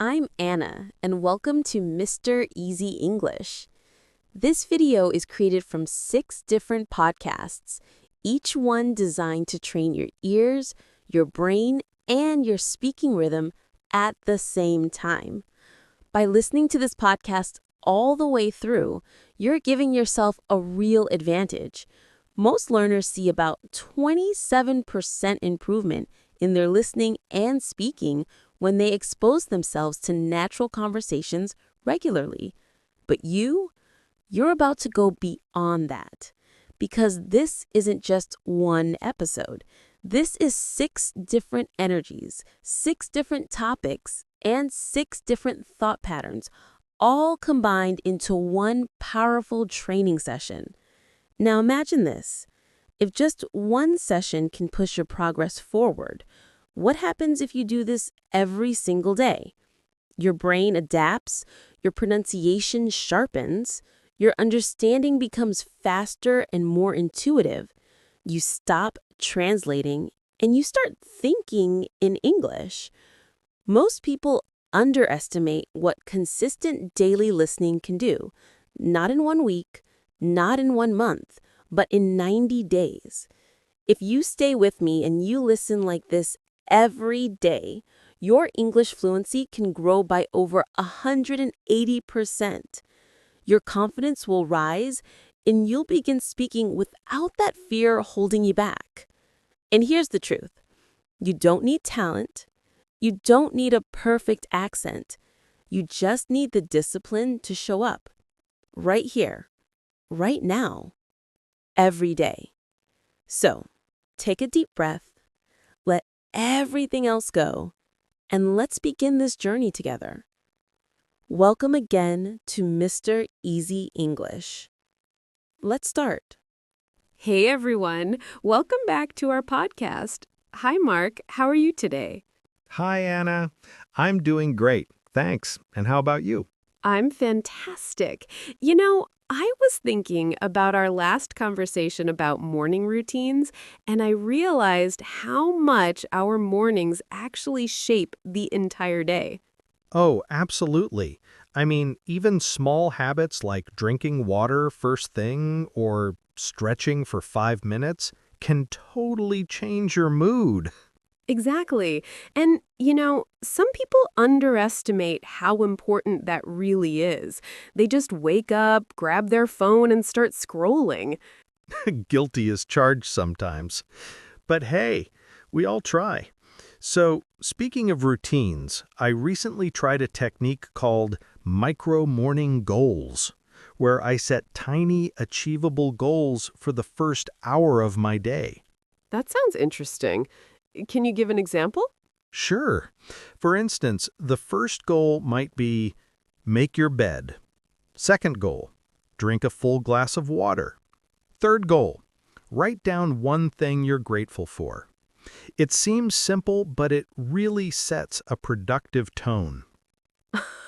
I'm Anna, and welcome to Mr. Easy English. This video is created from 6 different podcasts, each one designed to train your ears, your brain, and your speaking rhythm at the same time. By listening to this podcast all the way through, you're giving yourself a real advantage. Most learners see about 27% improvement in their listening and speaking when they expose themselves to natural conversations regularly. But you're about to go beyond that. Because this isn't just one episode. This is 6 different energies, 6 different topics, and 6 different thought patterns, all combined into one powerful training session. Now imagine this. If just one session can push your progress forward, what happens if you do this every single day? Your brain adapts, your pronunciation sharpens, your understanding becomes faster and more intuitive. You stop translating and you start thinking in English. Most people underestimate what consistent daily listening can do, not in 1 week, not in 1 month, but in 90 days. If you stay with me and you listen like this every day, your English fluency can grow by over 180%. Your confidence will rise, and you'll begin speaking without that fear holding you back. And here's the truth. You don't need talent. You don't need a perfect accent. You just need the discipline to show up. Right here, right now, every day. So, take a deep breath, let everything else go, and let's begin this journey together. Welcome again to Mr. Easy English. Let's start. Hey everyone, welcome back to our podcast. Hi Mark, how are you today? Hi, Anna. I'm doing great, thanks. And how about you? I'm fantastic. I was thinking about our last conversation about morning routines, and I realized how much our mornings actually shape the entire day. Oh, absolutely. I mean, even small habits like drinking water first thing or stretching for 5 minutes can totally change your mood. Exactly. And, some people underestimate how important that really is. They just wake up, grab their phone, and start scrolling. Guilty as charged sometimes. But hey, we all try. So, speaking of routines, I recently tried a technique called micro-morning goals, where I set tiny, achievable goals for the first hour of my day. That sounds interesting. Can you give an example? Sure. For instance, the first goal might be make your bed. Second goal, drink a full glass of water. Third goal, write down one thing you're grateful for. It seems simple, but it really sets a productive tone.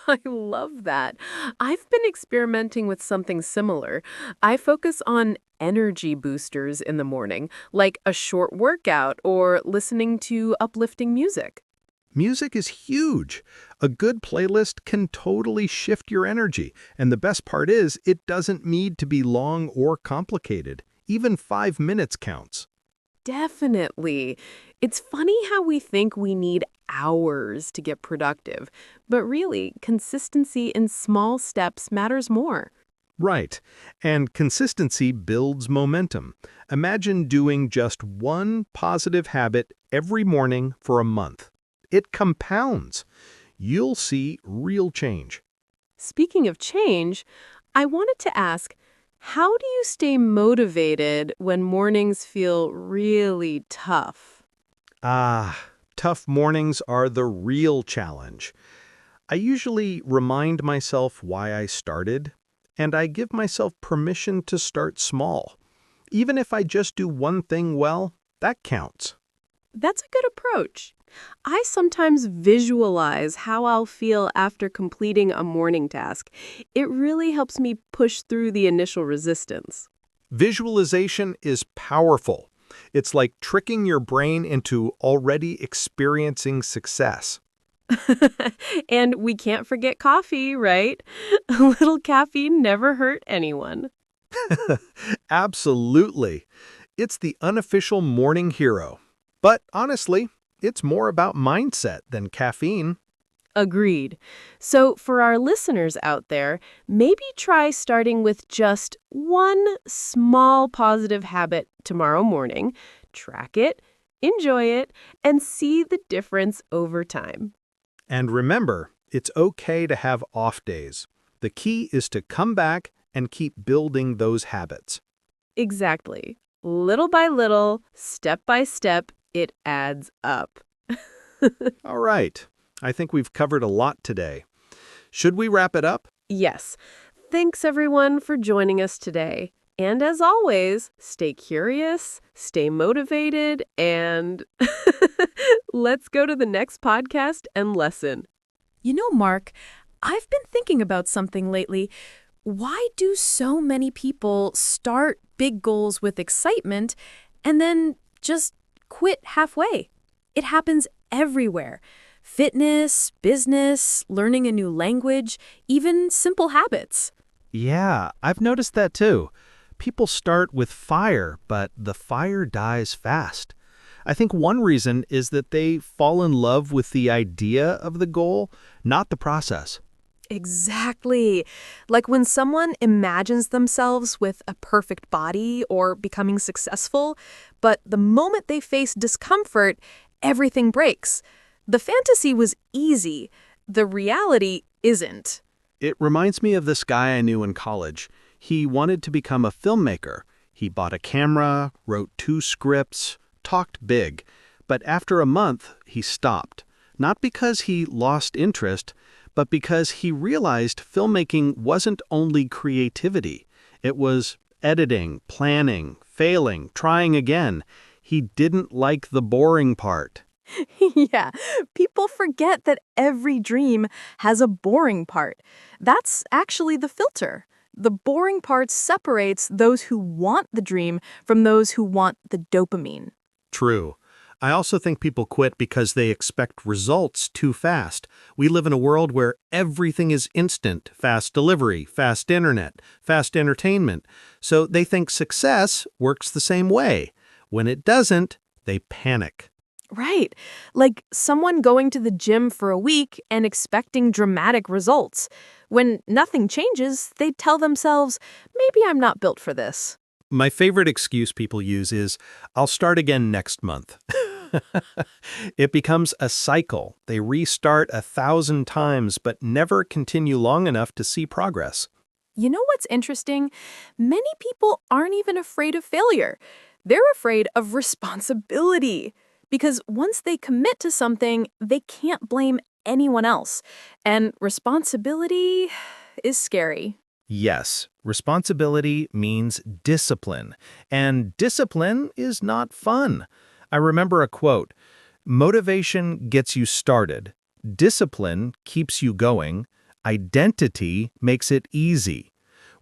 I love that. I've been experimenting with something similar. I focus on energy boosters in the morning, like a short workout or listening to uplifting music. Music is huge. A good playlist can totally shift your energy, and the best part is it doesn't need to be long or complicated. Even 5 minutes counts. Definitely. It's funny how we think we need hours to get productive, but really, consistency in small steps matters more. Right. And consistency builds momentum. Imagine doing just one positive habit every morning for a month. It compounds. You'll see real change. Speaking of change, I wanted to ask, how do you stay motivated when mornings feel really tough? Tough mornings are the real challenge. I usually remind myself why I started, and I give myself permission to start small. Even if I just do one thing well, that counts. That's a good approach. I sometimes visualize how I'll feel after completing a morning task. It really helps me push through the initial resistance. Visualization is powerful. It's like tricking your brain into already experiencing success. And we can't forget coffee, right? A little caffeine never hurt anyone. Absolutely. It's the unofficial morning hero. But honestly, it's more about mindset than caffeine. Agreed. So for our listeners out there, maybe try starting with just one small positive habit tomorrow morning. Track it, enjoy it, and see the difference over time. And remember, it's okay to have off days. The key is to come back and keep building those habits. Exactly. Little by little, step by step, it adds up. All right. I think we've covered a lot today. Should we wrap it up? Yes. Thanks, everyone, for joining us today. And as always, stay curious, stay motivated, and let's go to the next podcast and lesson. You know, Mark, I've been thinking about something lately. Why do so many people start big goals with excitement and then just quit halfway? It happens everywhere. Fitness, business, learning a new language, even simple habits. Yeah, I've noticed that too. People start with fire, but the fire dies fast. I think one reason is that they fall in love with the idea of the goal, not the process. Exactly. Like when someone imagines themselves with a perfect body or becoming successful, but the moment they face discomfort, everything breaks. The fantasy was easy. The reality isn't. It reminds me of this guy I knew in college. He wanted to become a filmmaker. He bought a camera, wrote 2 scripts, talked big. But after a month, he stopped. Not because he lost interest, but because he realized filmmaking wasn't only creativity. It was editing, planning, failing, trying again. He didn't like the boring part. Yeah, people forget that every dream has a boring part. That's actually the filter. The boring part separates those who want the dream from those who want the dopamine. True. I also think people quit because they expect results too fast. We live in a world where everything is instant, fast delivery, fast internet, fast entertainment. So they think success works the same way. When it doesn't, they panic. Right. Like someone going to the gym for a week and expecting dramatic results. When nothing changes, they tell themselves, maybe I'm not built for this. My favorite excuse people use is, I'll start again next month. It becomes a cycle. They restart 1,000 times but never continue long enough to see progress. You know what's interesting? Many people aren't even afraid of failure. They're afraid of responsibility. Because once they commit to something, they can't blame anyone else. And responsibility is scary. Yes, responsibility means discipline, and discipline is not fun. I remember a quote, "Motivation gets you started, discipline keeps you going, identity makes it easy."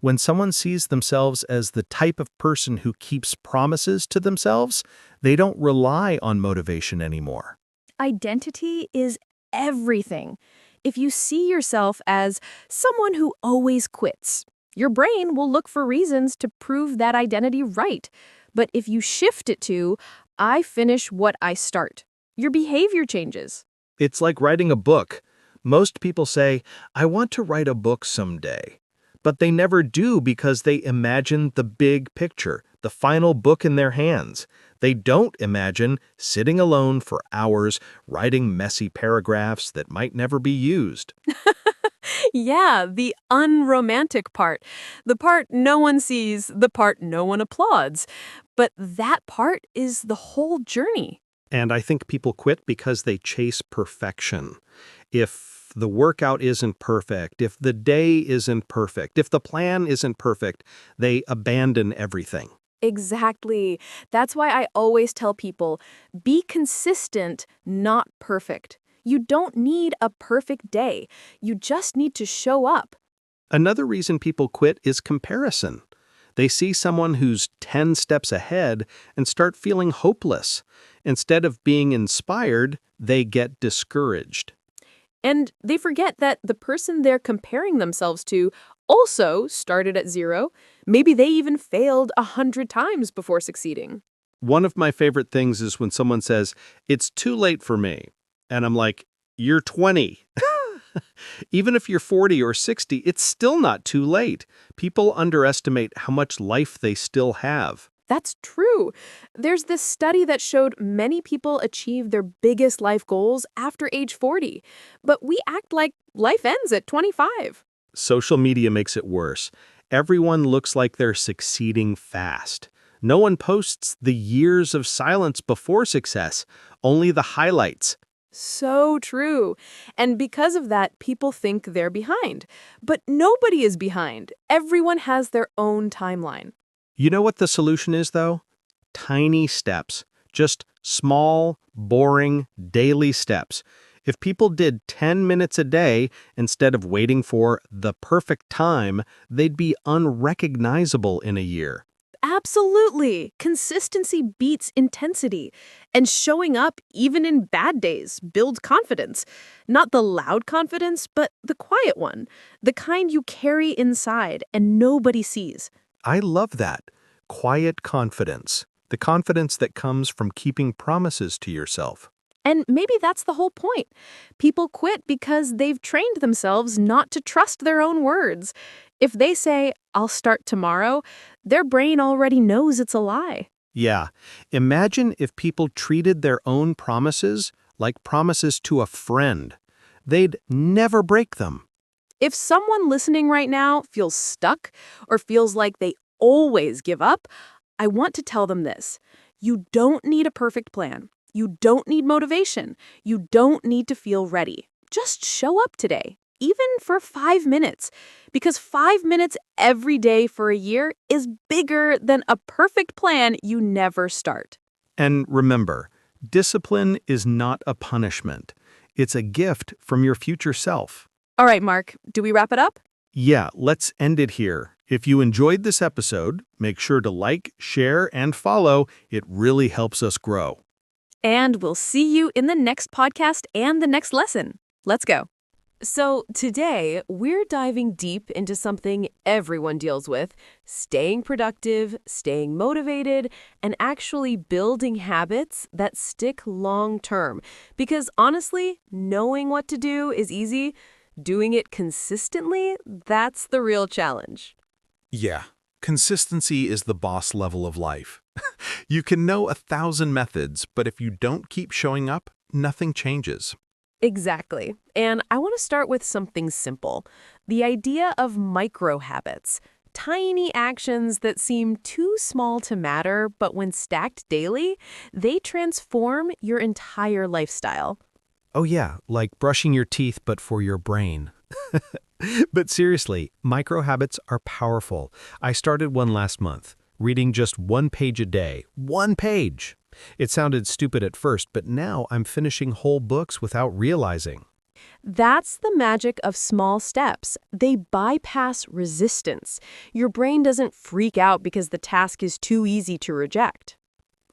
When someone sees themselves as the type of person who keeps promises to themselves, they don't rely on motivation anymore. Identity is everything. If you see yourself as someone who always quits, your brain will look for reasons to prove that identity right. But if you shift it to, I finish what I start, your behavior changes. It's like writing a book. Most people say, I want to write a book someday. But they never do because they imagine the big picture, the final book in their hands. They don't imagine sitting alone for hours writing messy paragraphs that might never be used. Yeah, the unromantic part. The part no one sees, the part no one applauds. But that part is the whole journey. And I think people quit because they chase perfection. If the workout isn't perfect, if the day isn't perfect, if the plan isn't perfect, they abandon everything. Exactly. That's why I always tell people, be consistent, not perfect. You don't need a perfect day. You just need to show up. Another reason people quit is comparison. They see someone who's 10 steps ahead and start feeling hopeless. Instead of being inspired, they get discouraged. And they forget that the person they're comparing themselves to also started at zero. Maybe they even failed 100 times before succeeding. One of my favorite things is when someone says, "It's too late for me." And I'm like, "You're 20." Even if you're 40 or 60, it's still not too late. People underestimate how much life they still have. That's true. There's this study that showed many people achieve their biggest life goals after age 40, but we act like life ends at 25. Social media makes it worse. Everyone looks like they're succeeding fast. No one posts the years of silence before success, only the highlights. So true. And because of that, people think they're behind. But nobody is behind. Everyone has their own timeline. You know what the solution is, though? Tiny steps. Just small, boring, daily steps. If people did 10 minutes a day instead of waiting for the perfect time, they'd be unrecognizable in a year. Absolutely. Consistency beats intensity. And showing up, even in bad days, builds confidence. Not the loud confidence, but the quiet one. The kind you carry inside and nobody sees. I love that. Quiet confidence. The confidence that comes from keeping promises to yourself. And maybe that's the whole point. People quit because they've trained themselves not to trust their own words. If they say, "I'll start tomorrow," their brain already knows it's a lie. Yeah. Imagine if people treated their own promises like promises to a friend. They'd never break them. If someone listening right now feels stuck or feels like they always give up, I want to tell them this. You don't need a perfect plan. You don't need motivation. You don't need to feel ready. Just show up today, even for 5 minutes, because 5 minutes every day for a year is bigger than a perfect plan you never start. And remember, discipline is not a punishment. It's a gift from your future self. All right, Mark, do we wrap it up? Yeah, let's end it here. If you enjoyed this episode, make sure to like, share, and follow. It really helps us grow. And we'll see you in the next podcast and the next lesson. Let's go. So today, we're diving deep into something everyone deals with: staying productive, staying motivated, and actually building habits that stick long term. Because honestly, knowing what to do is easy. Doing it consistently, that's the real challenge. Yeah, consistency is the boss level of life. You can know 1,000 methods, but if you don't keep showing up, nothing changes. Exactly. And I want to start with something simple. The idea of micro habits. Tiny actions that seem too small to matter, but when stacked daily, they transform your entire lifestyle. Oh yeah, like brushing your teeth but for your brain. But seriously, micro habits are powerful. I started one last month, reading just 1 page a day. 1 page! It sounded stupid at first, but now I'm finishing whole books without realizing. That's the magic of small steps. They bypass resistance. Your brain doesn't freak out because the task is too easy to reject.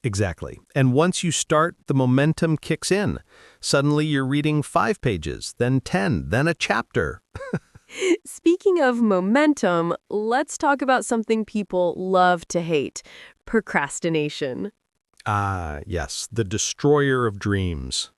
Exactly. And once you start, the momentum kicks in. Suddenly you're reading 5 pages, then 10, then a chapter. Speaking of momentum, let's talk about something people love to hate: procrastination. Ah, yes, the destroyer of dreams.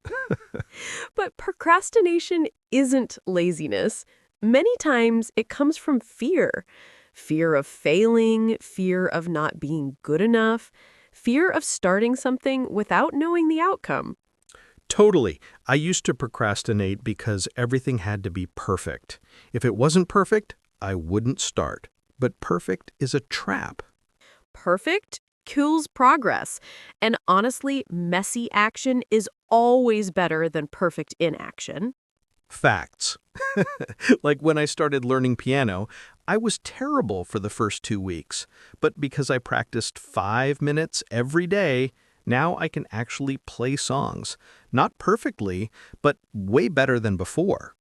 But procrastination isn't laziness. Many times it comes from fear. Fear of failing, fear of not being good enough, fear of starting something without knowing the outcome. Totally. I used to procrastinate because everything had to be perfect. If it wasn't perfect, I wouldn't start. But perfect is a trap. Perfect kills progress. And honestly, messy action is always better than perfect inaction. Facts. Like when I started learning piano, I was terrible for the first 2 weeks. But because I practiced 5 minutes every day, now I can actually play songs. Not perfectly, but way better than before.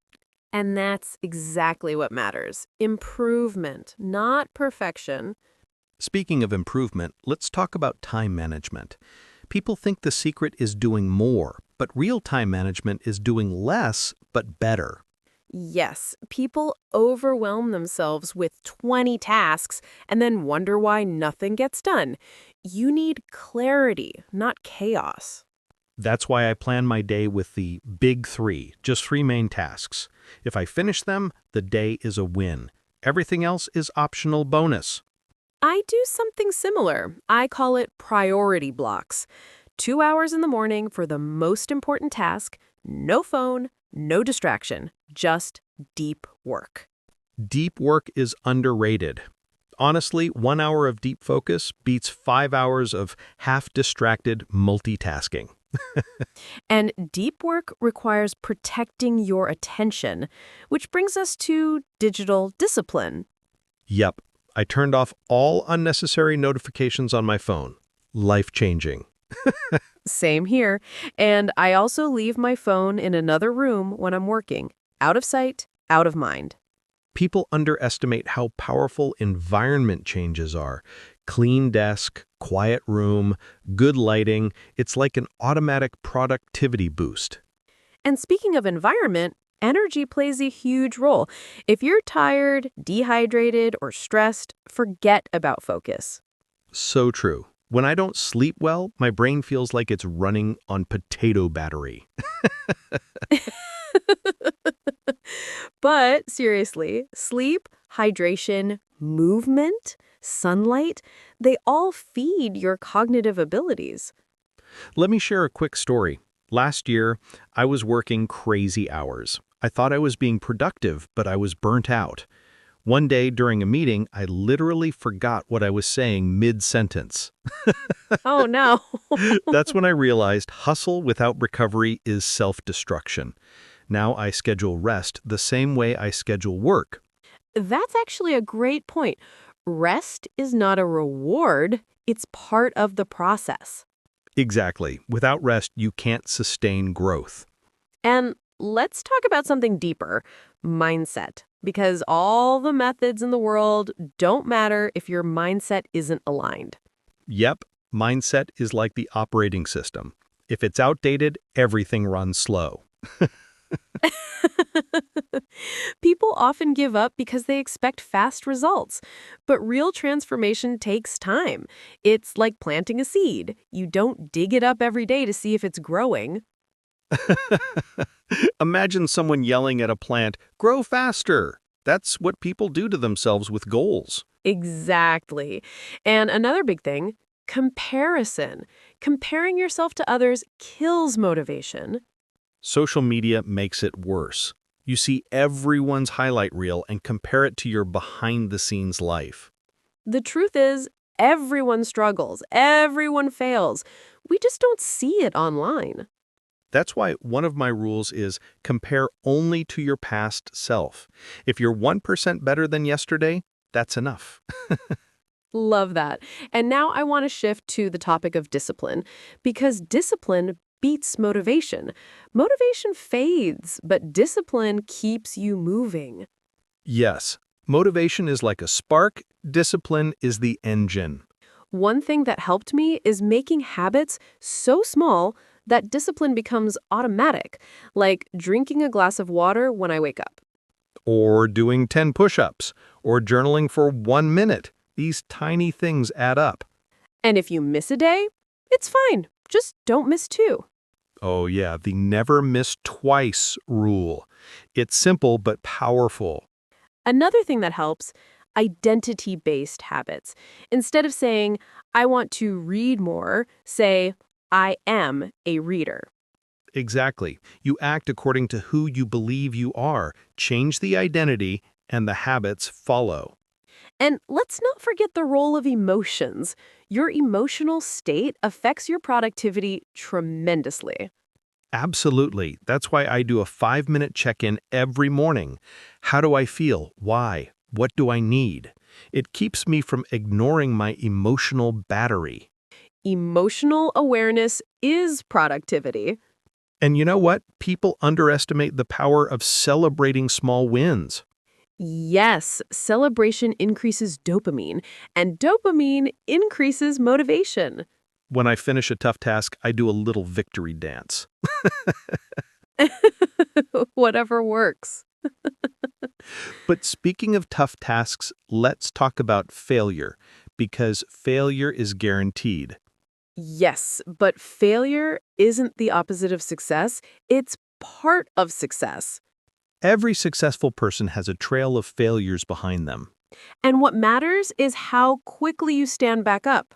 And that's exactly what matters. Improvement, not perfection. Speaking of improvement, let's talk about time management. People think the secret is doing more, but real time management is doing less, but better. Yes, people overwhelm themselves with 20 tasks and then wonder why nothing gets done. You need clarity, not chaos. That's why I plan my day with the big three, just three main tasks. If I finish them, the day is a win. Everything else is optional bonus. I do something similar. I call it priority blocks. 2 hours in the morning for the most important task, no phone, no distraction, just deep work. Deep work is underrated. Honestly, 1 hour of deep focus beats 5 hours of half-distracted multitasking. And deep work requires protecting your attention, which brings us to digital discipline. Yep, I turned off all unnecessary notifications on my phone. Life-changing. Same here. And I also leave my phone in another room when I'm working. Out of sight, out of mind. People underestimate how powerful environment changes are. Clean desk, quiet room, good lighting. It's like an automatic productivity boost. And speaking of environment, energy plays a huge role. If you're tired, dehydrated, or stressed, forget about focus. So true. When I don't sleep well, my brain feels like it's running on potato battery. But seriously, sleep, hydration, movement, sunlight, they all feed your cognitive abilities. Let me share a quick story. Last year, I was working crazy hours. I thought I was being productive, but I was burnt out. One day during a meeting, I literally forgot what I was saying mid-sentence. Oh no. That's when I realized hustle without recovery is self-destruction. Now I schedule rest the same way I schedule work. That's actually a great point. Rest is not a reward, it's part of the process. Exactly. Without rest, you can't sustain growth. And let's talk about something deeper, mindset. Because all the methods in the world don't matter if your mindset isn't aligned. Yep, mindset is like the operating system. If it's outdated, everything runs slow. People often give up because they expect fast results. But real transformation takes time. It's like planting a seed. You don't dig it up every day to see if it's growing. Imagine someone yelling at a plant, "Grow faster!" That's what people do to themselves with goals. Exactly. And another big thing, comparison. Comparing yourself to others kills motivation. Social media makes it worse. You see everyone's highlight reel and compare it to your behind-the-scenes life. The truth is, everyone struggles, everyone fails. We just don't see it online. That's why one of my rules is compare only to your past self. If you're 1% better than yesterday, that's enough. Love that. And now I want to shift to the topic of discipline, because discipline beats motivation. Motivation fades, but discipline keeps you moving. Yes, motivation is like a spark, discipline is the engine. One thing that helped me is making habits so small that discipline becomes automatic, like drinking a glass of water when I wake up. Or doing 10 push-ups, or journaling for 1 minute. These tiny things add up. And if you miss a day, it's fine. Just don't miss two. Oh yeah, the never miss twice rule. It's simple but powerful. Another thing that helps, identity-based habits. Instead of saying, I want to read more, say, I am a reader. Exactly. You act according to who you believe you are. Change the identity, and the habits follow. And let's not forget the role of emotions. Your emotional state affects your productivity tremendously. Absolutely. That's why I do a 5-minute check-in every morning. How do I feel? Why? What do I need? It keeps me from ignoring my emotional battery. Emotional awareness is productivity. And you know what? People underestimate the power of celebrating small wins. Yes, celebration increases dopamine, and dopamine increases motivation. When I finish a tough task, I do a little victory dance. Whatever works. But speaking of tough tasks, let's talk about failure, because failure is guaranteed. Yes, but failure isn't the opposite of success. It's part of success. Every successful person has a trail of failures behind them. And what matters is how quickly you stand back up.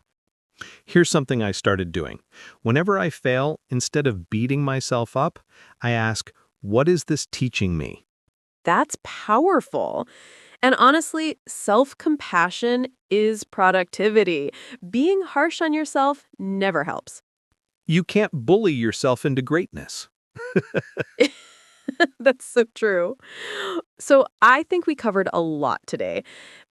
Here's something I started doing. Whenever I fail, instead of beating myself up, I ask, what is this teaching me? That's powerful. And honestly, self-compassion is productivity. Being harsh on yourself never helps. You can't bully yourself into greatness. That's so true. So I think we covered a lot today.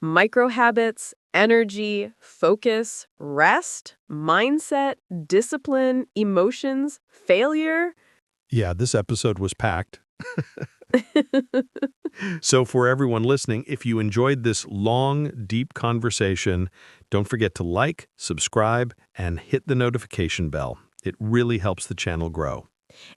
Micro habits, energy, focus, rest, mindset, discipline, emotions, failure. Yeah, this episode was packed. So for everyone listening, if you enjoyed this long, deep conversation, don't forget to like, subscribe, and hit the notification bell. It really helps the channel grow.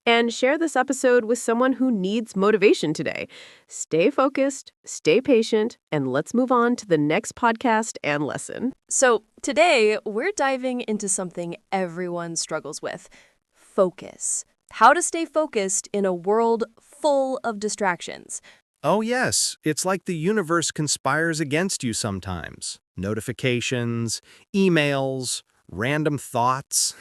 And share this episode with someone who needs motivation today. Stay focused, stay patient, and let's move on to the next podcast and lesson. So today, we're diving into something everyone struggles with: focus. How to stay focused in a world full of distractions. Oh yes, it's like the universe conspires against you sometimes. Notifications, emails, random thoughts.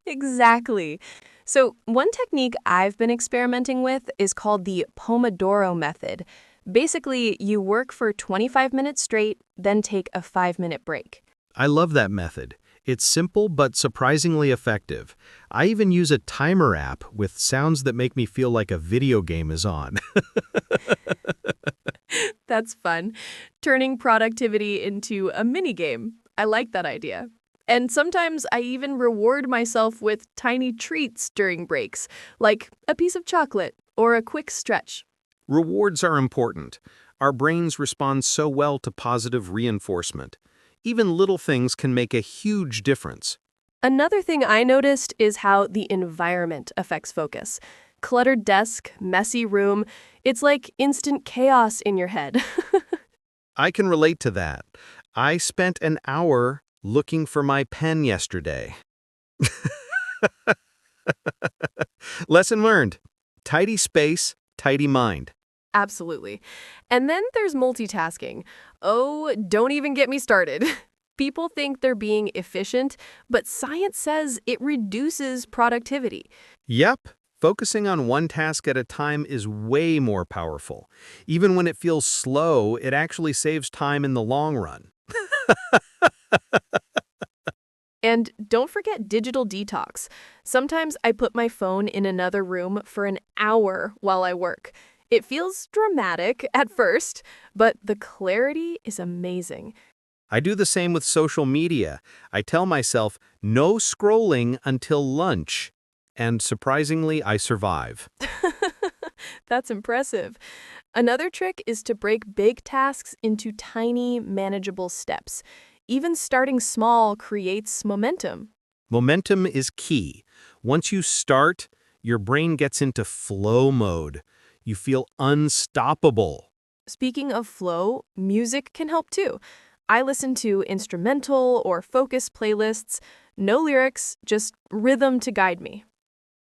Exactly. So one technique I've been experimenting with is called the Pomodoro method. Basically, you work for 25 minutes straight, then take a 5-minute break. I love that method. It's simple but surprisingly effective. I even use a timer app with sounds that make me feel like a video game is on. That's fun. Turning productivity into a mini game. I like that idea. And sometimes I even reward myself with tiny treats during breaks, like a piece of chocolate or a quick stretch. Rewards are important. Our brains respond so well to positive reinforcement. Even little things can make a huge difference. Another thing I noticed is how the environment affects focus. Cluttered desk, messy room, it's like instant chaos in your head. I can relate to that. I spent an hour looking for my pen yesterday. Lesson learned. Tidy space, tidy mind. Absolutely. And then there's multitasking. Oh, don't even get me started. People think they're being efficient, but science says it reduces productivity. Yep. Focusing on one task at a time is way more powerful. Even when it feels slow, it actually saves time in the long run. And don't forget digital detox. Sometimes I put my phone in another room for an hour while I work. It feels dramatic at first, but the clarity is amazing. I do the same with social media. I tell myself, no scrolling until lunch. And surprisingly, I survive. That's impressive. Another trick is to break big tasks into tiny, manageable steps. Even starting small creates momentum. Momentum is key. Once you start, your brain gets into flow mode. You feel unstoppable. Speaking of flow, music can help too. I listen to instrumental or focus playlists, no lyrics, just rhythm to guide me.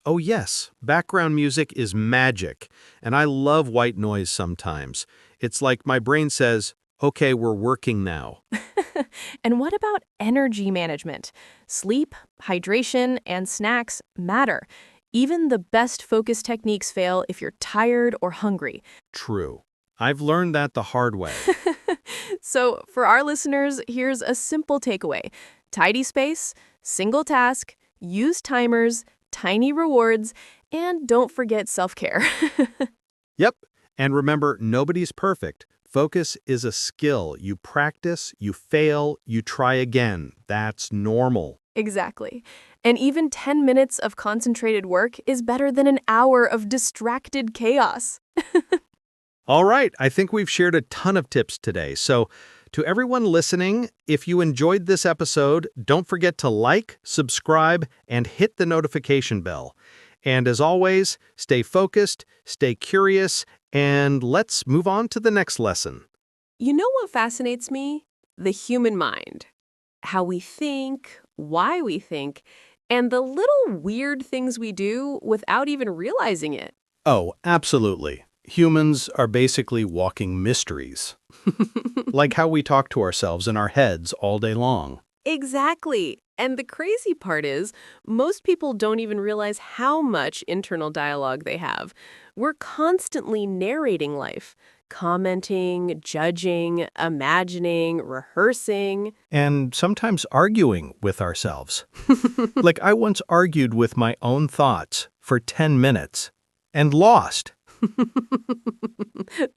Oh yes, background music is magic, and I love white noise sometimes. It's like my brain says, okay, we're working now. And what about energy management? Sleep, hydration, and snacks matter. Even the best focus techniques fail if you're tired or hungry. True. I've learned that the hard way. So for our listeners, here's a simple takeaway. Tidy space, single task, use timers, tiny rewards, and don't forget self-care. Yep. And remember, nobody's perfect. Focus is a skill. You practice, you fail, you try again. That's normal. Exactly. And even 10 minutes of concentrated work is better than an hour of distracted chaos. All right, I think we've shared a ton of tips today. So To everyone listening, if you enjoyed this episode, don't forget to like, subscribe, and hit the notification bell. And as always, stay focused, stay curious, and let's move on to the next lesson. You know what fascinates me? The human mind. How we think, why we think, and the little weird things we do without even realizing it. Oh, absolutely. Humans are basically walking mysteries. Like how we talk to ourselves in our heads all day long. Exactly. And the crazy part is, most people don't even realize how much internal dialogue they have. We're constantly narrating life, commenting, judging, imagining, rehearsing. And sometimes arguing with ourselves. Like I once argued with my own thoughts for 10 minutes and lost.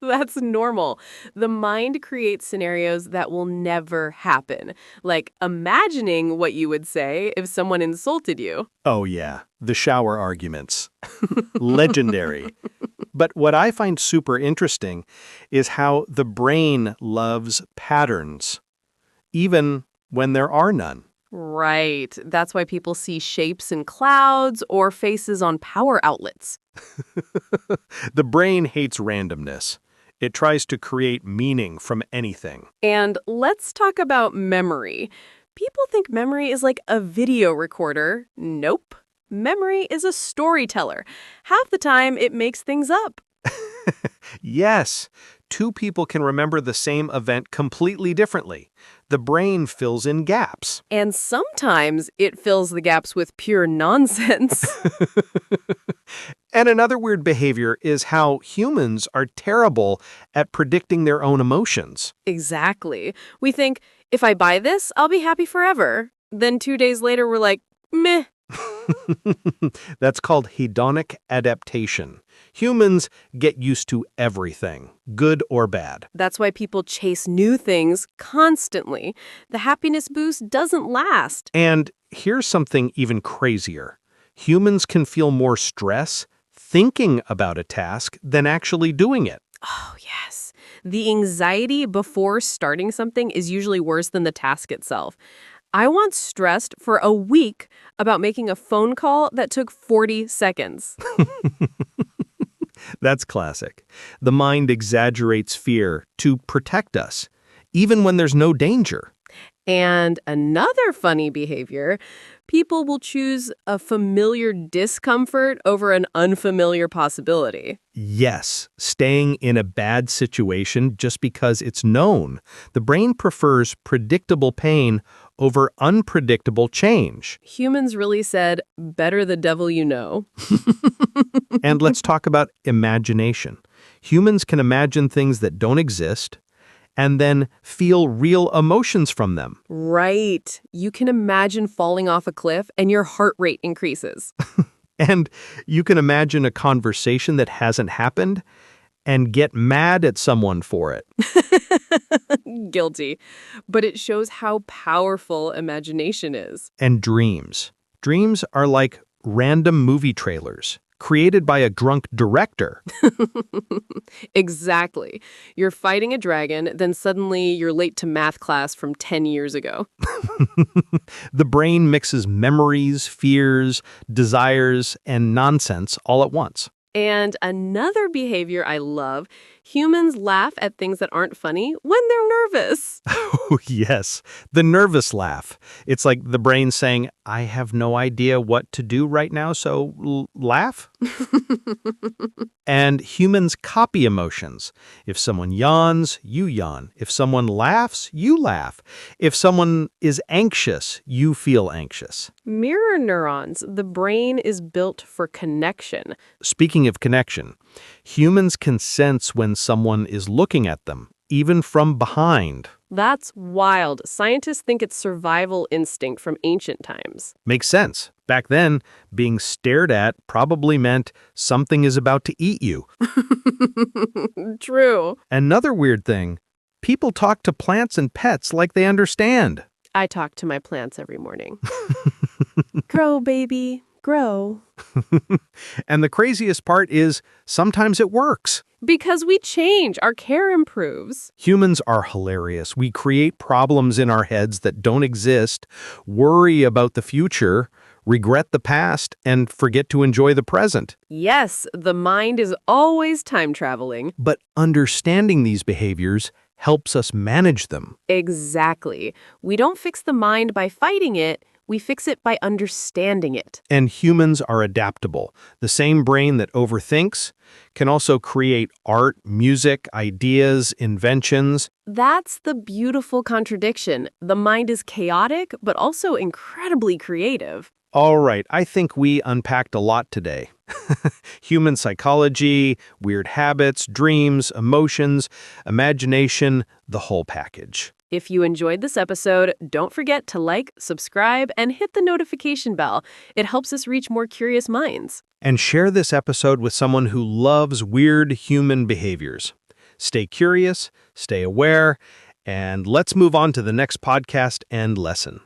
That's normal. The mind creates scenarios that will never happen, like imagining what you would say if someone insulted you. Oh yeah, the shower arguments. Legendary. But what I find super interesting is how the brain loves patterns, even when there are none. Right. That's why people see shapes in clouds or faces on power outlets. The brain hates randomness. It tries to create meaning from anything. And let's talk about memory. People think memory is like a video recorder. Nope. Memory is a storyteller. Half the time, it makes things up. Yes, two people can remember the same event completely differently. The brain fills in gaps. And sometimes it fills the gaps with pure nonsense. And another weird behavior is how humans are terrible at predicting their own emotions. Exactly. We think, if I buy this, I'll be happy forever. Then 2 days later, we're like, meh. That's called hedonic adaptation. Humans get used to everything, good or bad. That's why people chase new things constantly. The happiness boost doesn't last. And here's something even crazier. Humans can feel more stress thinking about a task than actually doing it. Oh, yes. The anxiety before starting something is usually worse than the task itself. I once stressed for a week about making a phone call that took 40 seconds. That's classic. The mind exaggerates fear to protect us, even when there's no danger. And another funny behavior, people will choose a familiar discomfort over an unfamiliar possibility. Yes, staying in a bad situation just because it's known. The brain prefers predictable pain over unpredictable change. Humans really said, better the devil you know. And let's talk about imagination. Humans can imagine things that don't exist and then feel real emotions from them. Right. You can imagine falling off a cliff and your heart rate increases. And you can imagine a conversation that hasn't happened and get mad at someone for it. Guilty. But it shows how powerful imagination is. And dreams. Dreams are like random movie trailers created by a drunk director. Exactly. You're fighting a dragon, then suddenly you're late to math class from 10 years ago. The brain mixes memories, fears, desires, and nonsense all at once. And another behavior I love, humans laugh at things that aren't funny when they're nervous. Oh, yes. The nervous laugh. It's like the brain saying, I have no idea what to do right now, so laugh? And humans copy emotions. If someone yawns, you yawn. If someone laughs, you laugh. If someone is anxious, you feel anxious. Mirror neurons, the brain is built for connection. Speaking of connection, humans can sense when someone is looking at them, even from behind. That's wild. Scientists think it's survival instinct from ancient times. Makes sense. Back then, being stared at probably meant something is about to eat you. True. Another weird thing, people talk to plants and pets like they understand. I talk to my plants every morning. Grow, baby, grow. And the craziest part is sometimes it works. Because we change, our care improves. Humans are hilarious. We create problems in our heads that don't exist, worry about the future, regret the past, and forget to enjoy the present. Yes, the mind is always time traveling. But understanding these behaviors helps us manage them. Exactly. We don't fix the mind by fighting it. We fix it by understanding it. And humans are adaptable. The same brain that overthinks can also create art, music, ideas, inventions. That's the beautiful contradiction. The mind is chaotic, but also incredibly creative. All right, I think we unpacked a lot today. Human psychology, weird habits, dreams, emotions, imagination, the whole package. If you enjoyed this episode, don't forget to like, subscribe, and hit the notification bell. It helps us reach more curious minds. And share this episode with someone who loves weird human behaviors. Stay curious, stay aware, and let's move on to the next podcast and lesson.